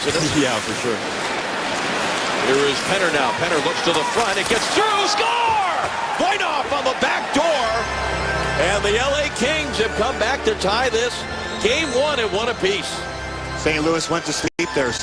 coincidence? Yeah, for sure. Here is Penner now. Penner looks to the front. It gets through. Score! Voinoff on the back door. And the LA Kings have come back to tie this game 1 at 1 apiece. St. Louis went to sleep there.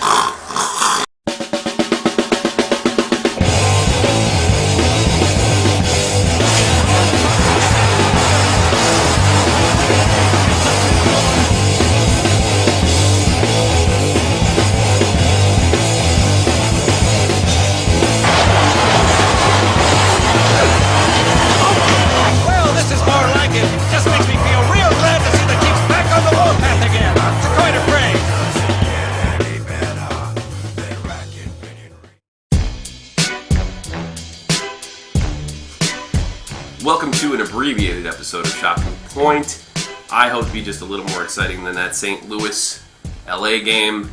Welcome to an abbreviated episode of Shocking Point. I hope to be just a little more exciting than that St. Louis LA game.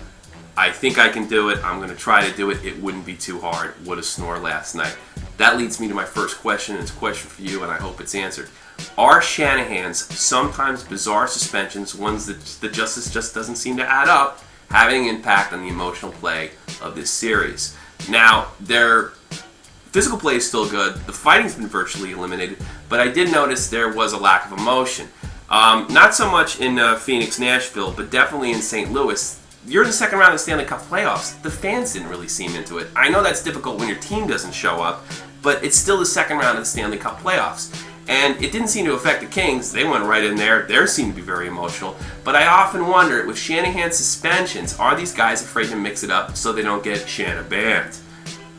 I think I can do it. I'm going to try to do it. It wouldn't be too hard. What a snore last night. That leads me to my first question. It's a question for you, and I hope it's answered. Are Shanahan's sometimes bizarre suspensions, ones that the justice just doesn't seem to add up, having an impact on the emotional play of this series? Now, their physical play is still good. The fighting's been virtually eliminated, but I did notice there was a lack of emotion. Not so much in Phoenix, Nashville, but definitely in St. Louis. You're in the second round of the Stanley Cup playoffs. The fans didn't really seem into it. I know that's difficult when your team doesn't show up, but it's still the second round of the Stanley Cup playoffs. And it didn't seem to affect the Kings. They went right in there. They seemed to be very emotional. But I often wonder, with Shanahan's suspensions, are these guys afraid to mix it up so they don't get Shana banned?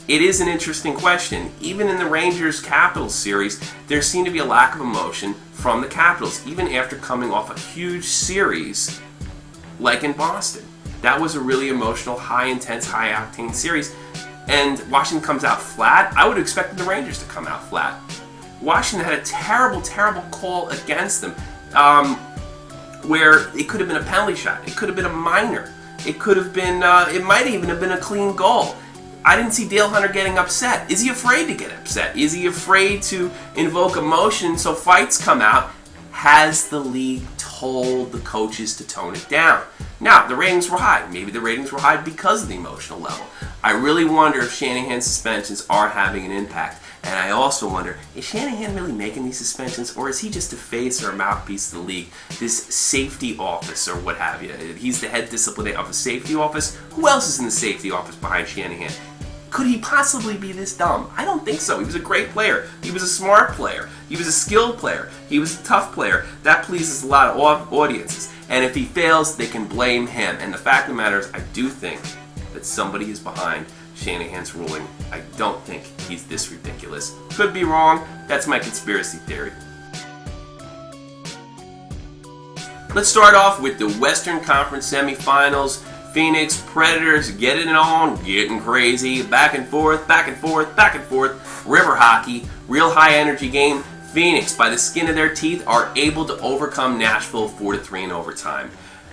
It is an interesting question. Even in the Rangers-Capitals series, there seemed to be a lack of emotion from the Capitals, even after coming off a huge series like in Boston. That was a really emotional, high-intense, high-octane series. And Washington comes out flat. I would have expected the Rangers to come out flat. Washington had a terrible, terrible call against them where it could have been a penalty shot. It could have been a minor. It could have been, it might even have been a clean goal. I didn't see Dale Hunter getting upset. Is he afraid to get upset? Is he afraid to invoke emotion so fights come out? Has the league told the coaches to tone it down? Now, the ratings were high. Maybe the ratings were high because of the emotional level. I really wonder if Shanahan's suspensions are having an impact. And I also wonder, is Shanahan really making these suspensions, or is he just a face or a mouthpiece of the league? This safety office or what have you. He's the head disciplinarian of the safety office. Who else is in the safety office behind Shanahan? Could he possibly be this dumb? I don't think so. He was a great player. He was a smart player. He was a skilled player. He was a tough player. That pleases a lot of audiences. And if he fails, they can blame him. And the fact of the matter is, I do think that somebody is behind Shanahan's ruling. I don't think he's this ridiculous. Could be wrong. That's my conspiracy theory. Let's start off with the Western Conference semifinals. Phoenix Predators getting it on, getting crazy, back and forth, back and forth, back and forth. River hockey, real high energy game. Phoenix, by the skin of their teeth, are able to overcome Nashville 4-3 in overtime.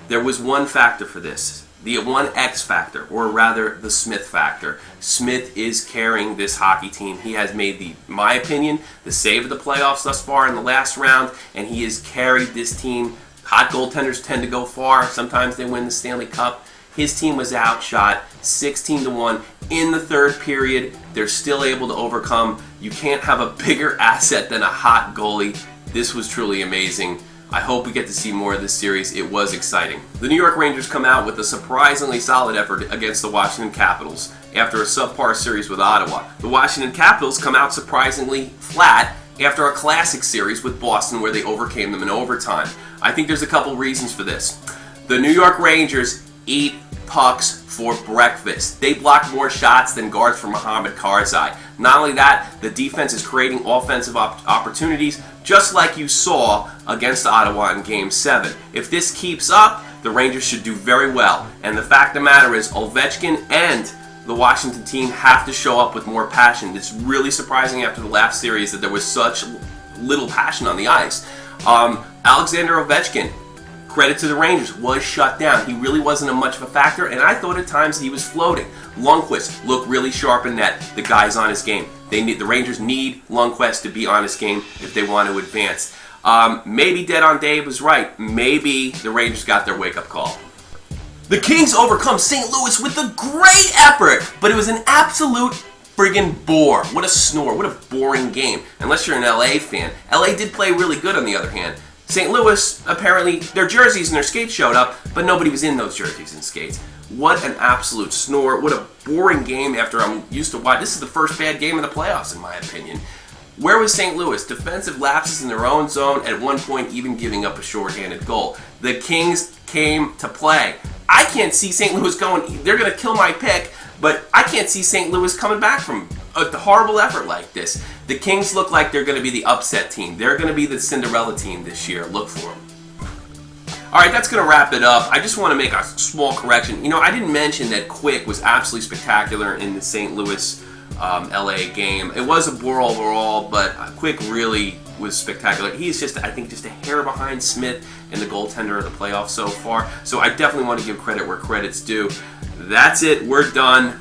There was one factor for this. The one X factor, or rather the Smith factor. Smith is carrying this hockey team. He has made, my opinion, the save of the playoffs thus far in the last round, and he has carried this team. Hot goaltenders tend to go far. Sometimes they win the Stanley Cup. His team was outshot 16-1 in the third period. They're still able to overcome. You can't have a bigger asset than a hot goalie. This was truly amazing. I hope we get to see more of this series. It was exciting. The New York Rangers come out with a surprisingly solid effort against the Washington Capitals after a subpar series with Ottawa. The Washington Capitals come out surprisingly flat after a classic series with Boston where they overcame them in overtime. I think there's a couple reasons for this. The New York Rangers eat pucks for breakfast. They block more shots than guards for Mohamed Karzai. Not only that, the defense is creating offensive opportunities, just like you saw against Ottawa in Game 7. If this keeps up, the Rangers should do very well. And the fact of the matter is, Ovechkin and the Washington team have to show up with more passion. It's really surprising after the last series that there was such little passion on the ice. Alexander Ovechkin, credit to the Rangers, was shut down. He really wasn't much of a factor, and I thought at times he was floating. Lundqvist looked really sharp in net. The guy's on his game. The Rangers need Lundqvist to be on his game if they want to advance. Maybe Dead on Dave was right. Maybe the Rangers got their wake-up call. The Kings overcome St. Louis with a great effort, but it was an absolute friggin' bore. What a snore. What a boring game. Unless you're an LA fan. LA did play really good on the other hand. St. Louis, apparently, their jerseys and their skates showed up, but nobody was in those jerseys and skates. What an absolute snore. What a boring game after I'm used to watch. This is the first bad game of the playoffs, in my opinion. Where was St. Louis? Defensive lapses in their own zone, at one point even giving up a shorthanded goal. The Kings came to play. I can't see St. Louis going, they're going to kill my pick, but I can't see St. Louis coming back from a horrible effort like this. The Kings look like they're going to be the upset team. They're going to be the Cinderella team this year. Look for them. All right, that's going to wrap it up. I just want to make a small correction. You know, I didn't mention that Quick was absolutely spectacular in the St. Louis LA game. It was a bore overall, but Quick really was spectacular. He's just, I think, just a hair behind Smith in the goaltender of the playoffs so far. So I definitely want to give credit where credit's due. That's it. We're done.